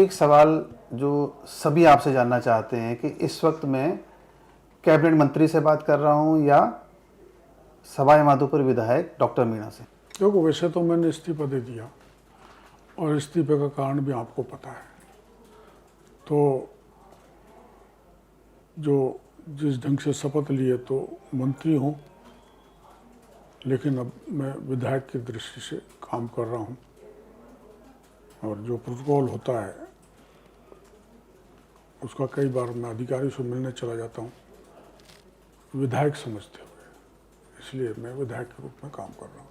एक सवाल जो सभी आपसे जानना चाहते हैं कि इस वक्त मैं कैबिनेट मंत्री से बात कर रहा हूं या सवाई माधोपुर विधायक डॉक्टर मीणा से। देखो, वैसे तो मैंने इस्तीफा दे दिया और इस्तीफे का कारण भी आपको पता है। तो जो जिस ढंग से शपथ लिए तो मंत्री हूँ, लेकिन अब मैं विधायक की दृष्टि से काम कर रहा हूँ और जो प्रोटोकॉल होता है उसका कई बार मैं अधिकारी से मिलने चला जाता हूँ विधायक समझते हुए, इसलिए मैं विधायक के रूप में काम कर रहा हूँ।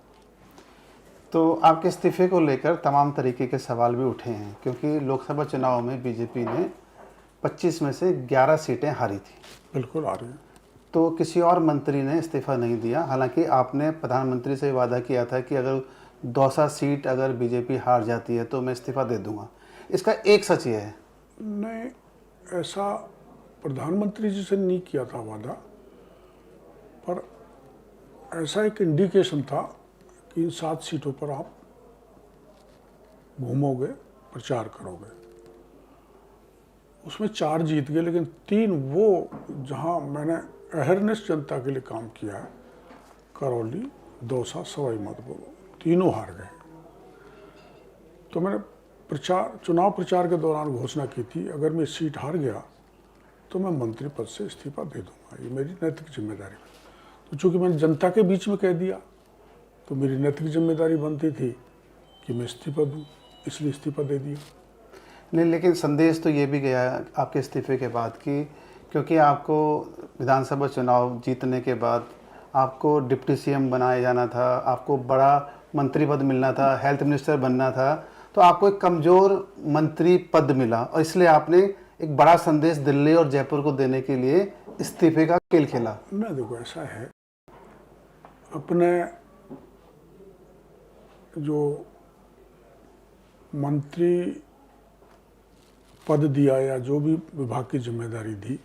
तो आपके इस्तीफे को लेकर तमाम तरीके के सवाल भी उठे हैं, क्योंकि लोकसभा चुनाव में बीजेपी ने 25 में से 11 सीटें हारी थी। बिल्कुल आ रही है। तो किसी और मंत्री ने इस्तीफा नहीं दिया, हालांकि आपने प्रधानमंत्री से वादा किया था कि अगर दौसा सीट अगर बीजेपी हार जाती है तो मैं इस्तीफा दे दूंगा। इसका एक सच ये है। नहीं, ऐसा प्रधानमंत्री जी से नहीं किया था वादा, पर ऐसा एक इंडिकेशन था कि इन 7 सीटों पर आप घूमोगे, प्रचार करोगे। उसमें 4 जीत गए, लेकिन 3 वो जहां मैंने अवेयरनेस जनता के लिए काम किया है, करौली, दौसा, सवाई माधोपुर, तीनों हार गए। तो मैंने चुनाव प्रचार के दौरान घोषणा की थी, अगर मैं सीट हार गया तो मैं मंत्री पद से इस्तीफा दे दूंगा, ये मेरी नैतिक जिम्मेदारी है। तो चूंकि मैंने जनता के बीच में कह दिया तो मेरी नैतिक जिम्मेदारी बनती थी कि मैं इस्तीफा दूं, इसलिए इस्तीफा दे दिया। नहीं, लेकिन संदेश तो ये भी गया आपके इस्तीफे के बाद कि क्योंकि आपको विधानसभा चुनाव जीतने के बाद आपको डिप्टी सीएम बनाया जाना था, आपको बड़ा मंत्री पद मिलना था, हेल्थ मिनिस्टर बनना था, तो आपको एक कमज़ोर मंत्री पद मिला और इसलिए आपने एक बड़ा संदेश दिल्ली और जयपुर को देने के लिए इस्तीफे का खेल खेला। नहीं, देखो ऐसा है, अपने जो मंत्री पद दिया या जो भी विभाग की जिम्मेदारी दी,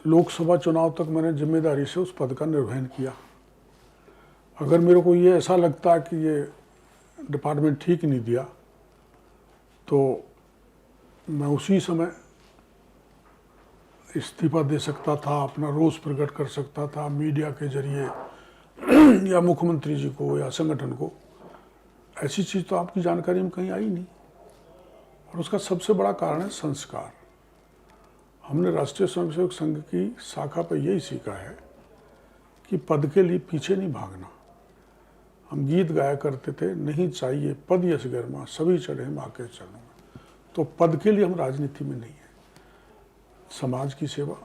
लोकसभा चुनाव तक मैंने जिम्मेदारी से उस पद का निर्वहन किया। अगर मेरे को ये ऐसा लगता है कि ये डिपार्टमेंट ठीक नहीं दिया तो मैं उसी समय इस्तीफा दे सकता था, अपना रोष प्रकट कर सकता था मीडिया के जरिए या मुख्यमंत्री जी को या संगठन को। ऐसी चीज़ तो आपकी जानकारी में कहीं आई नहीं, और उसका सबसे बड़ा कारण है संस्कार। हमने राष्ट्रीय स्वयंसेवक संघ की शाखा पर यही सीखा है कि पद के लिए पीछे नहीं भागना। हम गीत गाया करते थे, नहीं चाहिए पद यश गर्मा, सभी चढ़े माँ के चरणों में। तो पद के लिए हम राजनीति में नहीं है। समाज की सेवा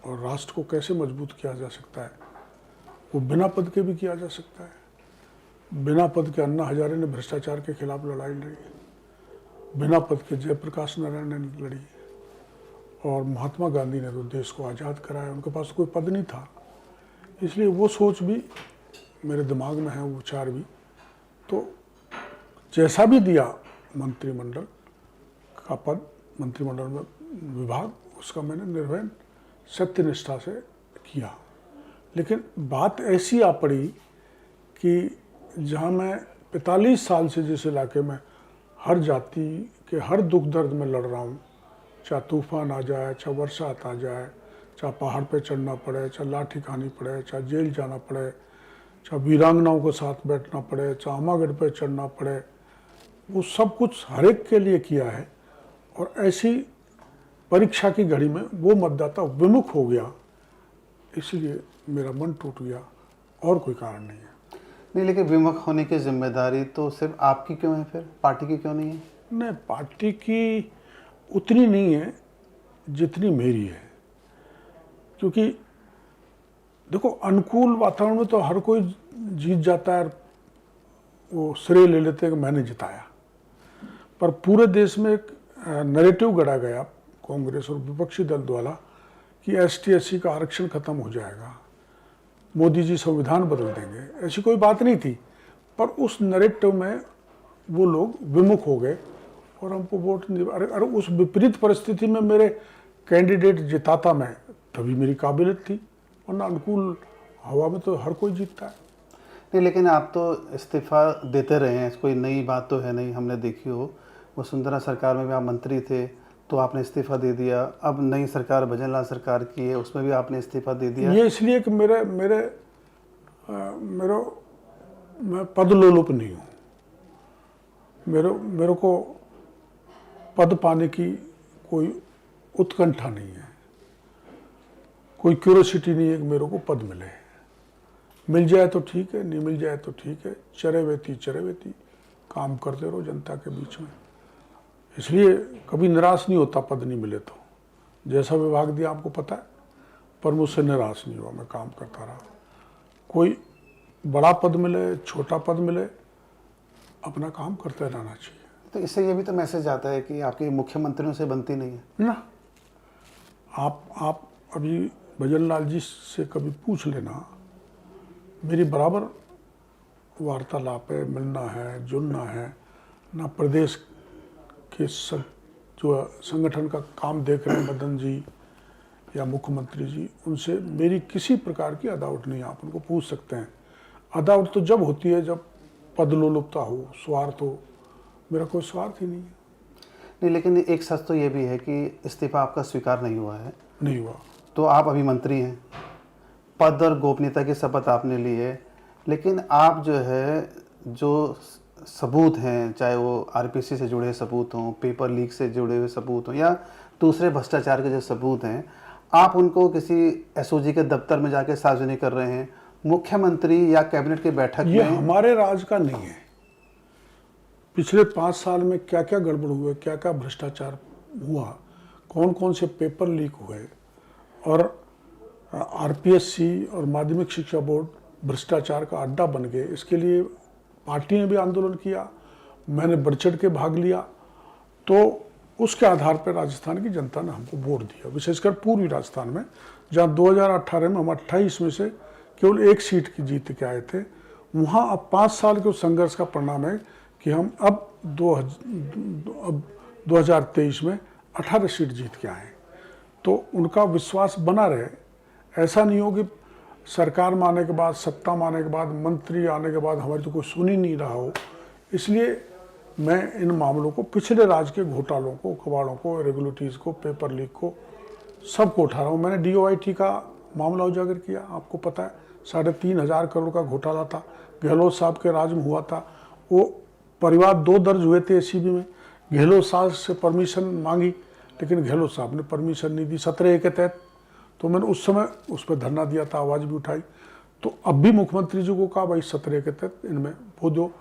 और राष्ट्र को कैसे मजबूत किया जा सकता है, वो बिना पद के भी किया जा सकता है। बिना पद के अन्ना हजारे ने भ्रष्टाचार के खिलाफ लड़ाई लड़ी, बिना पद के जयप्रकाश नारायण ने लड़ी, और महात्मा गांधी ने तो देश को आज़ाद कराया। उनके पास कोई पद नहीं था, इसलिए वो सोच भी मेरे दिमाग में है, वो विचार भी। तो जैसा भी दिया मंत्रिमंडल का पद, मंत्रिमंडल में विभाग, उसका मैंने निर्वहन सत्यनिष्ठा से किया। लेकिन बात ऐसी आ पड़ी कि जहाँ मैं 45 साल से जिस इलाके में हर जाति के हर दुख दर्द में लड़ रहा हूँ, चाहे तूफान आ जाए, चाहे बरसात आ जाए, चाहे पहाड़ पे चढ़ना पड़े, चाहे लाठी खानी पड़े, चाहे जेल जाना पड़े, चाहे वीरांगनाओं के साथ बैठना पड़े, चाहे अमागढ़ पे चढ़ना पड़े, वो सब कुछ हर एक के लिए किया है। और ऐसी परीक्षा की घड़ी में वो मतदाता विमुख हो गया, इसलिए मेरा मन टूट गया, और कोई कारण नहीं है। नहीं, लेकिन विमुख होने की जिम्मेदारी तो सिर्फ आपकी क्यों है, फिर पार्टी की क्यों नहीं है? नहीं, पार्टी की उतनी नहीं है जितनी मेरी है, क्योंकि देखो अनुकूल वातावरण में तो हर कोई जीत जाता है, वो श्रेय ले लेते हैं कि मैंने जिताया। पर पूरे देश में एक नैरेटिव गढ़ा गया कांग्रेस और विपक्षी दल द्वारा कि ST/SC का आरक्षण खत्म हो जाएगा, मोदी जी संविधान बदल देंगे। ऐसी कोई बात नहीं थी, पर उस नैरेटिव में वो लोग विमुख हो गए और हमको वोट नहीं। अरे उस विपरीत परिस्थिति में मेरे कैंडिडेट जिताता मैं, तभी मेरी काबिलियत थी, वरना अनुकूल हवा में तो हर कोई जीतता है। नहीं, लेकिन आप तो इस्तीफा देते रहे हैं, कोई नई बात तो है नहीं, हमने देखी हो। वसुंधरा सरकार में भी आप मंत्री थे तो आपने इस्तीफ़ा दे दिया, अब नई सरकार भजनलाल सरकार की है उसमें भी आपने इस्तीफ़ा दे दिया। ये इसलिए कि मेरे मेरे मेरे मैं पद लोलुप नहीं हूँ। मेरे को पद पाने की कोई उत्कंठा नहीं है, कोई क्यूरोसिटी नहीं है कि मेरे को पद मिले। मिल जाए तो ठीक है, नहीं मिल जाए तो ठीक है, चरेवेती काम करते रहो जनता के बीच में। इसलिए कभी निराश नहीं होता पद नहीं मिले तो। जैसा विभाग दिया आपको पता है, पर मुझसे निराश नहीं हुआ, मैं काम करता रहा। कोई बड़ा पद मिले छोटा पद मिले, अपना काम करते रहना चाहिए। तो इससे ये भी तो मैसेज आता है कि आपकी मुख्यमंत्रियों से बनती नहीं है ना। आप अभी भजनलाल जी से कभी पूछ लेना, मेरी बराबर वार्तालाप है, मिलना है, जुलना है ना। प्रदेश के सब जो संगठन का काम देख रहे हैं मदन जी या मुख्यमंत्री जी, उनसे मेरी किसी प्रकार की अदावट नहीं है। आप उनको पूछ सकते हैं। अदावट तो जब होती है जब पद लोलुपता हो, स्वार्थ हो। मेरा कोई स्वार्थ ही नहीं है। नहीं, लेकिन एक सच तो ये भी है कि इस्तीफा आपका स्वीकार नहीं हुआ है। नहीं हुआ। तो आप अभी मंत्री हैं, पद और गोपनीयता की शपथ आपने ली है, लेकिन आप जो है जो सबूत हैं, चाहे वो आरपीसी से जुड़े सबूत हों, पेपर लीक से जुड़े हुए सबूत हों या दूसरे भ्रष्टाचार के जो सबूत हैं, आप उनको किसी एसओजी के दफ्तर में जाके सार्वजनिक कर रहे हैं। मुख्यमंत्री या कैबिनेट की बैठक ये में हमारे राज का नहीं है। पिछले 5 साल में क्या क्या गड़बड़ हुए, क्या क्या भ्रष्टाचार हुआ, कौन कौन से पेपर लीक हुए, और आरपीएससी और माध्यमिक शिक्षा बोर्ड भ्रष्टाचार का अड्डा बन गए। इसके लिए पार्टी ने भी आंदोलन किया, मैंने बढ़ चढ़ के भाग लिया। तो उसके आधार पर राजस्थान की जनता ने हमको वोट दिया, विशेषकर पूर्वी राजस्थान में, जहाँ 2018 में हम 28 में से केवल 1 सीट की जीत के आए थे। वहाँ अब 5 साल के संघर्ष का परिणाम है कि हम अब 2023 में 18 सीट जीत के आए। तो उनका विश्वास बना रहे। ऐसा नहीं हो कि सरकार में आने के बाद, सत्ता में आने के बाद, मंत्री आने के बाद हमारी तो कोई सुन ही नहीं रहा हो। इसलिए मैं इन मामलों को, पिछले राज के घोटालों को, कबाड़ों को, रेगुलेटरीज को, पेपर लीक को, सबको उठा रहा हूँ। मैंने डीओआईटी का मामला उजागर किया, आपको पता है 3,500 करोड़ का घोटाला था, गहलोत साहब के राज में हुआ था। वो परिवार 2 दर्ज हुए थे एसीबी में। गहलोत साहब से परमिशन मांगी, लेकिन गहलोत साहब ने परमिशन नहीं दी 17A के तहत। तो मैंने उस समय उस पर धरना दिया था, आवाज़ भी उठाई। तो अब भी मुख्यमंत्री जी को कहा भाई 17A के तहत इनमें वो दो।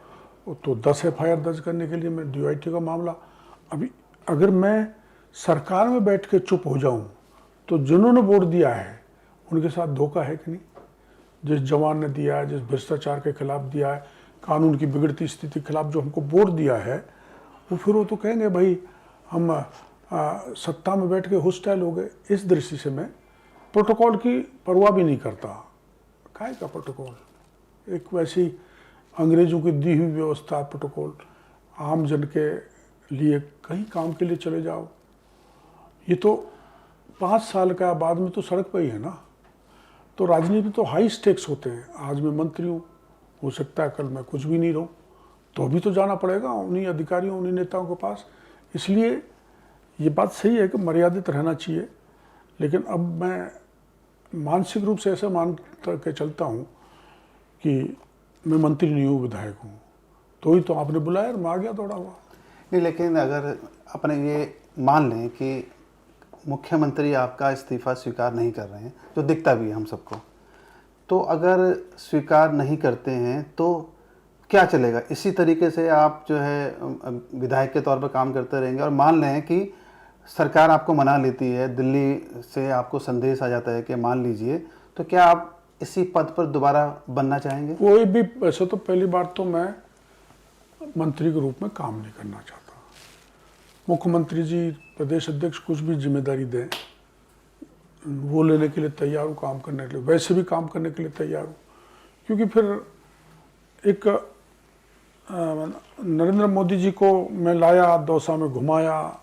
तो 10 FIR दर्ज करने के लिए मैं डीओआईटी का मामला। अभी अगर मैं सरकार में बैठ के चुप हो जाऊं तो जिन्होंने वोट दिया है उनके साथ धोखा है कि नहीं? जिस जवान ने दिया है, जिस भ्रष्टाचार के खिलाफ दिया है, कानून की बिगड़ती स्थिति के खिलाफ जो हमको वोट दिया है, वो फिर वो तो कहेंगे भाई हम सत्ता में बैठ के हॉस्टाइल हो गए। इस दृष्टि से मैं प्रोटोकॉल की परवाह भी नहीं करता। काहे का प्रोटोकॉल? एक वैसी अंग्रेजों की दी हुई व्यवस्था, प्रोटोकॉल आम जन के लिए कहीं काम के लिए चले जाओ। ये तो 5 साल का बाद में तो सड़क पर ही है ना। तो राजनीति तो हाई स्टेक्स होते हैं। आज मैं मंत्री हूँ, हो सकता है कल मैं कुछ भी नहीं रहूँ, तो अभी तो जाना पड़ेगा उन्हीं अधिकारियों, उन्हीं नेताओं के पास। इसलिए ये बात सही है कि मर्यादित रहना चाहिए, लेकिन अब मैं मानसिक रूप से ऐसा मान के चलता हूँ कि मैं मंत्री नहीं हूँ, विधायक हूँ। तो ही तो आपने बुलाया और मैं आ गया दौड़ा हुआ। नहीं, लेकिन अगर अपने ये मान लें कि मुख्यमंत्री आपका इस्तीफ़ा स्वीकार नहीं कर रहे हैं, जो दिखता भी है हम सबको, तो अगर स्वीकार नहीं करते हैं तो क्या चलेगा? इसी तरीके से आप जो है विधायक के तौर पर काम करते रहेंगे? और मान लें कि सरकार आपको मना लेती है, दिल्ली से आपको संदेश आ जाता है कि मान लीजिए, तो क्या आप इसी पद पर दोबारा बनना चाहेंगे? कोई भी, वैसे तो पहली बार तो मैं मंत्री के रूप में काम नहीं करना चाहता। मुख्यमंत्री जी, प्रदेश अध्यक्ष कुछ भी जिम्मेदारी दें, वो लेने के लिए तैयार हूँ, काम करने के लिए, वैसे भी काम करने के लिए तैयार हूँ। क्योंकि फिर एक नरेंद्र मोदी जी को मैं लाया, दौसा में घुमाया,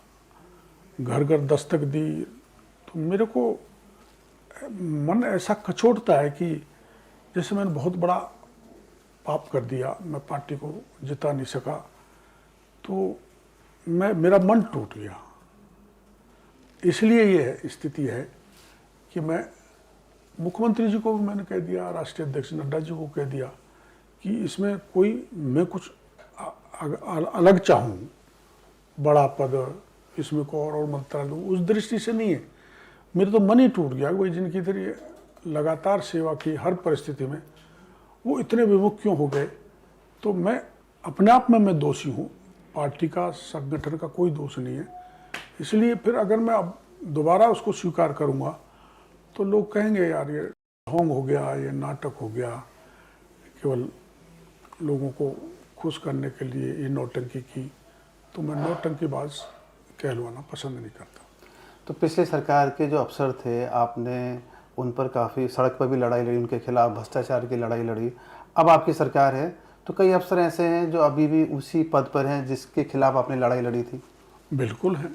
घर घर दस्तक दी, तो मेरे को मन ऐसा कचोटता है कि जैसे मैंने बहुत बड़ा पाप कर दिया, मैं पार्टी को जिता नहीं सका। तो मेरा मन टूट गया। इसलिए ये स्थिति है कि मैं मुख्यमंत्री जी को भी मैंने कह दिया, राष्ट्रीय अध्यक्ष नड्डा जी को कह दिया कि इसमें कोई मैं कुछ अलग चाहूँ, बड़ा पद, इसमें को और मंत्रालय, उस दृष्टि से नहीं है। मेरे तो मन ही टूट गया भाई, जिनकी तरह लगातार सेवा की हर परिस्थिति में, वो इतने विमुख क्यों हो गए। तो मैं अपने आप में मैं दोषी हूँ, पार्टी का, संगठन का कोई दोष नहीं है। इसलिए फिर अगर मैं अब दोबारा उसको स्वीकार करूँगा तो लोग कहेंगे यार ये ढोंग हो गया, ये नाटक हो गया, केवल लोगों को खुश करने के लिए ये नौटंकी की। तो मैं नौटंकीबाज कहलवाना पसंद नहीं करता। तो पिछले सरकार के जो अफसर थे, आपने उन पर काफ़ी सड़क पर भी लड़ाई लड़ी, उनके खिलाफ भ्रष्टाचार की लड़ाई लड़ी। अब आपकी सरकार है तो कई अफसर ऐसे हैं जो अभी भी उसी पद पर हैं जिसके खिलाफ आपने लड़ाई लड़ी थी। बिल्कुल है,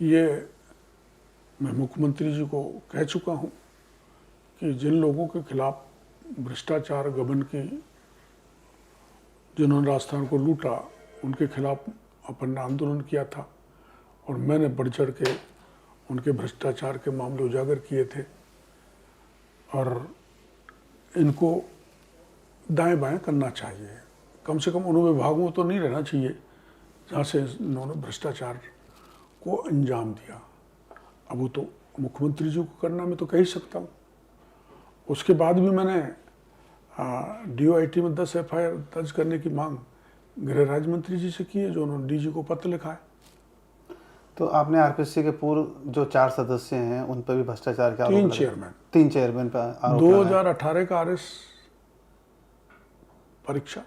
ये मैं मुख्यमंत्री जी को कह चुका हूँ कि जिन लोगों के खिलाफ भ्रष्टाचार गबन की, जिन्होंने राजस्थान को लूटा, उनके खिलाफ अपन ने आंदोलन किया था और मैंने बढ़ चढ़ के उनके भ्रष्टाचार के मामले उजागर किए थे। और इनको दाएं बाएं करना चाहिए, कम से कम उन विभागों में तो नहीं रहना चाहिए जहाँ से इन्होंने भ्रष्टाचार को अंजाम दिया। अब वो तो मुख्यमंत्री जी को करना मैं तो कह ही सकता हूँ। उसके बाद भी मैंने DOIT में 10 FIR दर्ज करने की मांग गृह राज्य मंत्री जी से की है, जो उन्होंने DG को पत्र लिखा है। तो आपने RPSC के पूर्व जो 4 सदस्य हैं उन पर भी भ्रष्टाचार के आरोप 3 चेयरमैन पर आरोप 2018 का RS परीक्षा,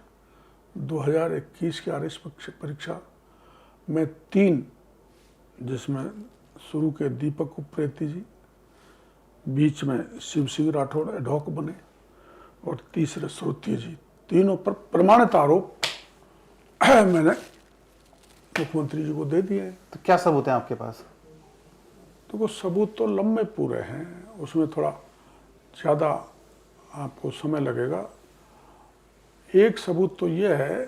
2021 की RS परीक्षा में 3, जिसमें शुरू के दीपक उप्रेती जी, बीच में शिव सिंह राठौड़ एडहॉक बने और तीसरे श्रोत्रिय जी, तीनों पर प्रमाणित आरोप मैंने मुख्यमंत्री जी को दे दिए हैं। तो क्या सबूत है आपके पास? तो वो सबूत तो लंबे पूरे हैं, उसमें थोड़ा ज़्यादा आपको समय लगेगा। एक सबूत तो ये है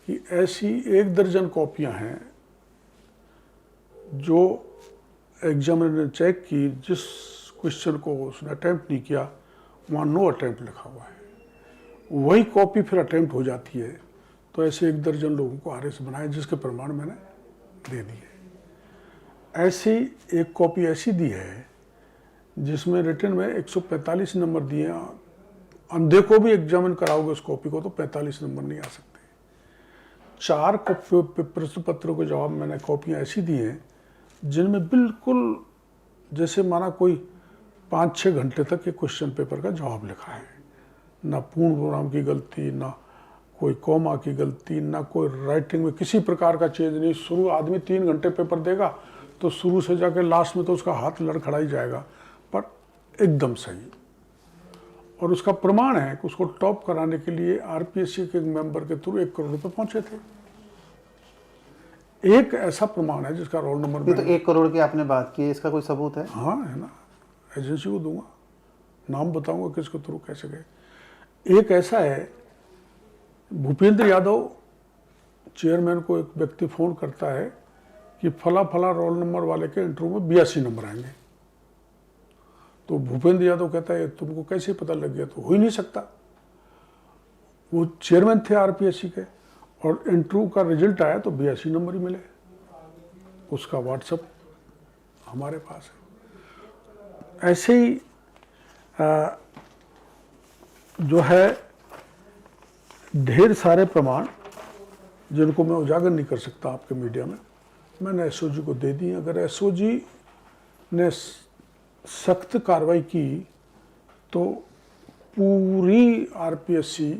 कि ऐसी 1 दर्जन कॉपियां हैं जो एग्जामिनर ने चेक की, जिस क्वेश्चन को उसने अटेम्प्ट नहीं किया वहाँ नो अटेम्प्ट लिखा हुआ है, वही कॉपी फिर अटेम्प्ट हो जाती है। तो ऐसे 1 दर्जन लोगों को RS बनाए, जिसके प्रमाण मैंने दे दिए। ऐसी एक कॉपी ऐसी दी है जिसमें रिटन में 145 नंबर दिए हैं। अंधे को भी एग्जामिन कराओगे उस कॉपी को तो 45 नंबर नहीं आ सकते। 4 प्रश्न पत्रों के जवाब मैंने कॉपियाँ ऐसी दी हैं जिनमें बिल्कुल जैसे माना कोई 5-6 घंटे तक ये क्वेश्चन पेपर का जवाब लिखा है। ना पूर्ण विराम की गलती, ना कोई कॉमा की गलती, ना कोई राइटिंग में किसी प्रकार का चेंज नहीं। शुरू आदमी 3 घंटे पेपर देगा तो शुरू से जाकर लास्ट में तो उसका हाथ लड़खड़ा ही जाएगा, पर एकदम सही। और उसका प्रमाण है कि उसको टॉप कराने के लिए RPSC के एक मेंबर के थ्रू 1 करोड़ रुपए पहुंचे थे। एक ऐसा प्रमाण है जिसका रोल नंबर ये तो 1 करोड़ की आपने बात की, इसका कोई सबूत है? हाँ है ना, एजेंसी को दूंगा, नाम बताऊंगा किसके थ्रू कैसे गए। एक ऐसा है, भूपेंद्र यादव चेयरमैन को एक व्यक्ति फोन करता है कि फला फला रोल नंबर वाले के इंटरव्यू में 82 नंबर आएंगे। तो भूपेंद्र यादव कहता है तुमको कैसे पता लग गया? तो हो ही नहीं सकता, वो चेयरमैन थे RPSC के और इंटरव्यू का रिजल्ट आया तो 82 नंबर ही मिले। उसका व्हाट्सएप हमारे पास है। ऐसे ही जो है ढेर सारे प्रमाण जिनको मैं उजागर नहीं कर सकता आपके मीडिया में, मैंने SOG को दे दी। अगर SOG ने सख्त कार्रवाई की तो पूरी RPSC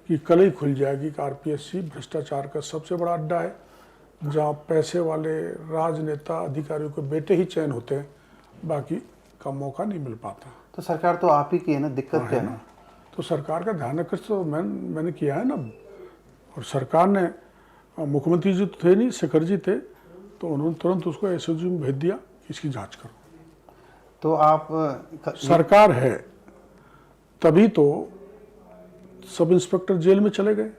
की कलई खुल जाएगी कि RPSC भ्रष्टाचार का सबसे बड़ा अड्डा है, जहाँ पैसे वाले राजनेता अधिकारियों के बेटे ही चयन होते हैं, बाकी का मौका नहीं मिल पाता। तो सरकार तो आप ही की है ना, दिक्कत क्या है? तो सरकार का ध्यान आकर्षित तो मैंने किया है ना। और सरकार ने, मुख्यमंत्री जी तो थे नहीं, शेखर जी थे, तो उन्होंने तुरंत उसको SOG में भेज दिया कि इसकी जांच करो। तो आप सरकार है तभी तो सब इंस्पेक्टर जेल में चले गए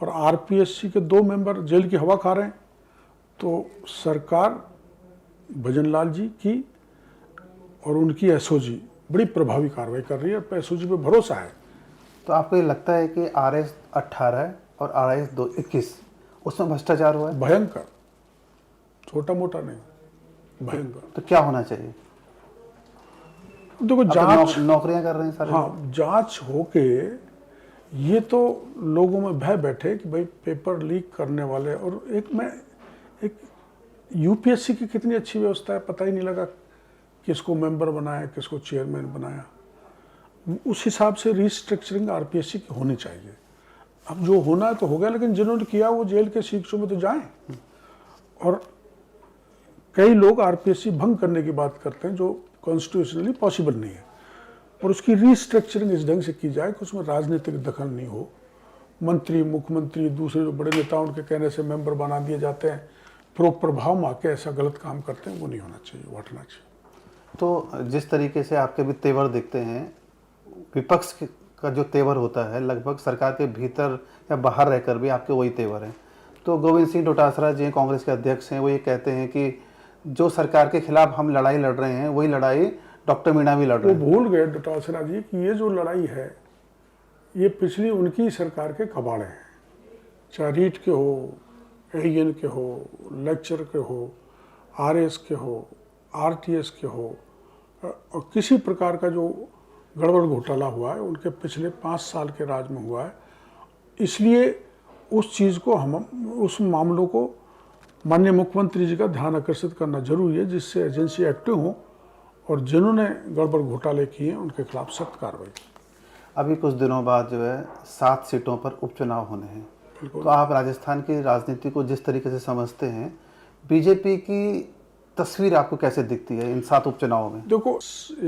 और आरपीएससी के 2 मेंबर जेल की हवा खा रहे हैं, तो सरकार भजनलाल जी की और उनकी एसओजी बड़ी प्रभावी कार्रवाई कर रही है, एसओजी पे भरोसा है। तो आपको ये लगता है कि RS 18 और RS 21 उसमें भ्रष्टाचार हुआ है? भयंकर, छोटा मोटा नहीं, भयंकर। तो क्या होना चाहिए? देखो अब तो जांच, नौकरियां कर रहे हैं सारे लोग। हाँ जांच होके ये तो लोगों में भय बैठे कि भाई पेपर लीक करने वाले, और एक यूपीएससी की कितनी अच्छी व्यवस्था है, पता ही नहीं लगा किसको मेंबर बनाया, किसको चेयरमैन बनाया। उस हिसाब से रिस्ट्रक्चरिंग आरपीएससी की होनी चाहिए। अब जो होना है तो हो गया, लेकिन जिन्होंने किया वो जेल के शिक्षों में तो जाएं। और कई लोग आरपीएससी भंग करने की बात करते हैं जो कॉन्स्टिट्यूशनली पॉसिबल नहीं है, और उसकी रिस्ट्रक्चरिंग इस ढंग से की जाए कि उसमें राजनीतिक दखल नहीं हो। मंत्री, मुख्यमंत्री, दूसरे जो बड़े नेता उनके कहने से मेंबर बना दिए जाते हैं, प्रभाव में आके ऐसा गलत काम करते हैं, वो नहीं होना चाहिए, वो हटना चाहिए। तो जिस तरीके से आपके भी तेवर दिखते हैं, विपक्ष का जो तेवर होता है लगभग सरकार के भीतर या बाहर रहकर भी आपके वही तेवर हैं। तो गोविंद सिंह डोटासरा जी कांग्रेस के अध्यक्ष हैं, वो ये कहते हैं कि जो सरकार के खिलाफ हम लड़ाई लड़ रहे हैं वही लड़ाई डॉक्टर मीणा भी लड़ रहे वो हैं। भूल गए डोटासरा जी कि ये जो लड़ाई है ये पिछली उनकी सरकार के कबाड़े हैं, चाहे रीट के हो, एन के हो, लेक्चर के हो, आरएस के हो, आरटीएस के हो, और किसी प्रकार का जो गड़बड़ घोटाला हुआ है उनके पिछले 5 साल के राज में हुआ है। इसलिए उस चीज़ को हम उस मामलों को माननीय मुख्यमंत्री जी का ध्यान आकर्षित करना जरूरी है, जिससे एजेंसी एक्टिव हो और जिन्होंने गड़बड़ घोटाले किए उनके खिलाफ सख्त कार्रवाई। अभी कुछ दिनों बाद जो है 7 सीटों पर उपचुनाव होने हैं, तो आप राजस्थान की राजनीति को जिस तरीके से समझते हैं, बीजेपी की तस्वीर आपको कैसे दिखती है इन 7 उपचुनावों में? देखो,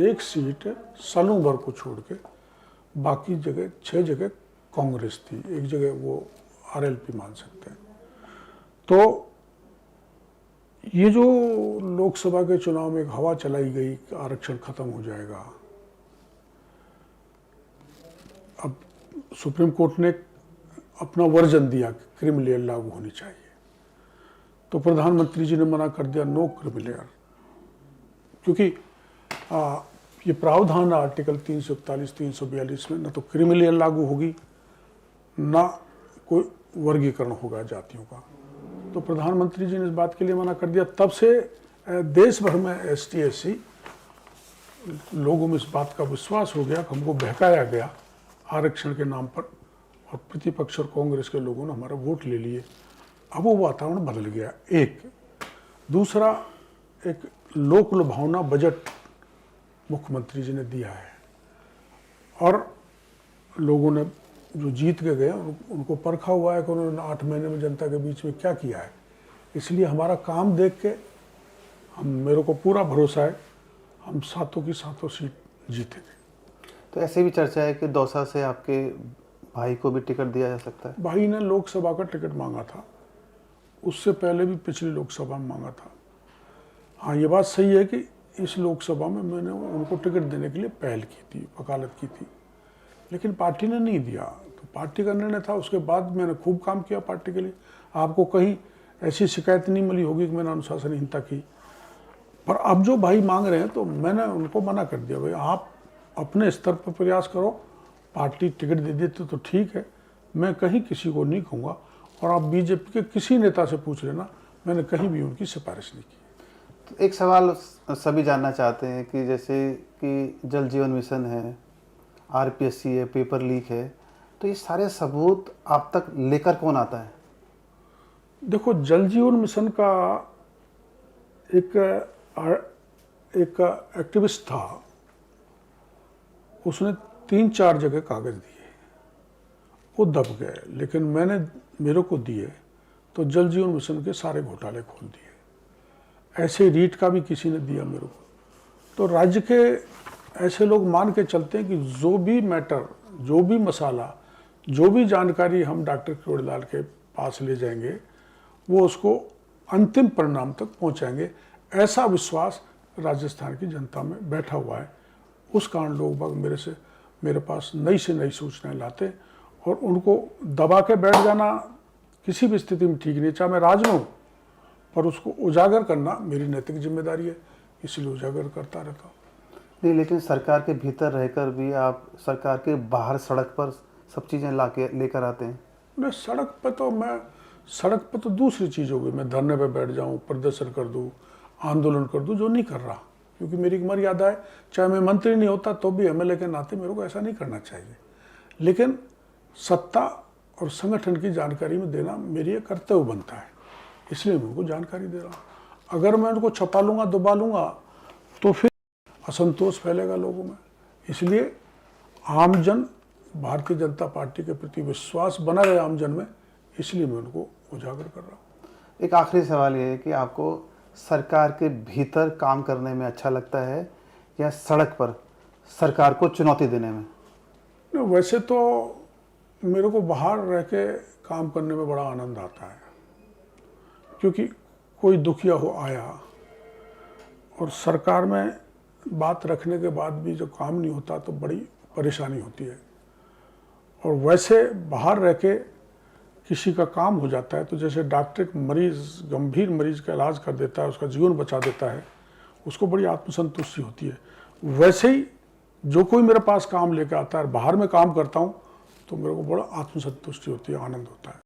एक सीट सालों भर को छोड़ के बाकी जगह 6 जगह कांग्रेस थी, एक जगह वो आरएलपी मान सकते हैं। तो ये जो लोकसभा के चुनाव में एक हवा चलाई गई कि आरक्षण खत्म हो जाएगा, अब सुप्रीम कोर्ट ने अपना वर्जन दिया कि क्रिमी लेयर लागू होनी चाहिए, तो प्रधानमंत्री जी ने मना कर दिया नो क्रिमी लेयर, क्योंकि ये प्रावधान आर्टिकल 341, 342 में न तो क्रिमी लेयर लागू होगी ना कोई वर्गीकरण होगा जातियों का। तो प्रधानमंत्री जी ने इस बात के लिए मना कर दिया। तब से देश भर में एसटी एससी लोगों में इस बात का विश्वास हो गया कि हमको बहकाया गया आरक्षण के नाम पर, और प्रतिपक्ष और कांग्रेस के लोगों ने हमारा वोट ले लिए। अब वो वातावरण बदल गया। एक दूसरा, एक लोक लुभावना बजट मुख्यमंत्री जी ने दिया है, और लोगों ने जो जीत के गए उनको परखा हुआ है कि उन्होंने 8 महीने में जनता के बीच में क्या किया है। इसलिए हमारा काम देख के मेरे को पूरा भरोसा है हम 7 की 7 सीट जीतेंगे। तो ऐसी भी चर्चा है कि दौसा से आपके भाई को भी टिकट दिया जा सकता है। भाई ने लोकसभा का टिकट मांगा था, उससे पहले भी पिछली लोकसभा में मांगा था। हाँ, ये बात सही है कि इस लोकसभा में मैंने उनको टिकट देने के लिए पहल की थी, वकालत की थी, लेकिन पार्टी ने नहीं दिया। तो पार्टी का निर्णय था। उसके बाद मैंने खूब काम किया पार्टी के लिए। आपको कहीं ऐसी शिकायत नहीं मिली होगी कि मैंने अनुशासनहीनता की। पर अब जो भाई मांग रहे हैं तो मैंने उनको मना कर दिया, भाई आप अपने स्तर पर प्रयास करो, पार्टी टिकट दे देती तो ठीक है, मैं कहीं किसी को नहीं कहूँगा। और आप बीजेपी के किसी नेता से पूछ लेना, मैंने कहीं भी उनकी सिफारिश नहीं की। तो एक सवाल सभी जानना चाहते हैं कि जैसे कि जल जीवन मिशन है, आरपीएससी है, पेपर लीक है, तो ये सारे सबूत आप तक लेकर कौन आता है? देखो, जल जीवन मिशन का एक एक्टिविस्ट था, उसने 3-4 जगह कागज दिए, वो दब गए, लेकिन मेरे को दिए तो जल जीवन मिशन के सारे घोटाले खोल दिए। ऐसे रीट का भी किसी ने दिया मेरे को। तो राज्य के ऐसे लोग मान के चलते हैं कि जो भी मैटर, जो भी मसाला, जो भी जानकारी हम डॉक्टर किरोड़ीलाल के पास ले जाएंगे वो उसको अंतिम परिणाम तक पहुंचाएंगे। ऐसा विश्वास राजस्थान की जनता में बैठा हुआ है। उस कारण लोग बाग मेरे पास नई से नई सूचनाएं लाते और उनको दबा के बैठ जाना किसी भी स्थिति में ठीक नहीं, चाहे मैं राज में हूँ, पर उसको उजागर करना मेरी नैतिक जिम्मेदारी है, इसलिए उजागर करता रहता हूँ। नहीं, लेकिन सरकार के भीतर रहकर भी आप सरकार के बाहर सड़क पर सब चीज़ें ला के लेकर आते हैं। मैं सड़क पे तो दूसरी चीज़ हो गई, मैं धरने पे बैठ जाऊं, प्रदर्शन कर दूं, आंदोलन कर दूं, जो नहीं कर रहा, क्योंकि मेरी एक मर्यादा है। चाहे मैं मंत्री नहीं होता तो भी एमएलए के नाते मेरे को ऐसा नहीं करना चाहिए, लेकिन सत्ता और संगठन की जानकारी में देना मेरी एक कर्तव्य बनता है, इसलिए मैं उनको जानकारी दे रहा हूँ। अगर मैं उनको छपा लूँगा, दबा लूँगा, तो फिर असंतोष फैलेगा लोगों में। इसलिए आमजन, भारतीय जनता पार्टी के प्रति विश्वास बना रहे आमजन में, इसलिए मैं उनको उजागर कर रहा हूँ। एक आखिरी सवाल ये है कि आपको सरकार के भीतर काम करने में अच्छा लगता है या सड़क पर सरकार को चुनौती देने में? वैसे तो मेरे को बाहर रह के काम करने में बड़ा आनंद आता है, क्योंकि कोई दुखिया हो आया और सरकार में बात रखने के बाद भी जो काम नहीं होता तो बड़ी परेशानी होती है। और वैसे बाहर रह के किसी का काम हो जाता है, तो जैसे डॉक्टर एक मरीज, गंभीर मरीज का इलाज कर देता है, उसका जीवन बचा देता है, उसको बड़ी आत्मसंतुष्टि होती है। वैसे ही जो कोई मेरे पास काम लेकर आता है, बाहर में काम करता हूँ, तो मेरे को बड़ा आत्मसंतुष्टि होती है, आनंद होता है।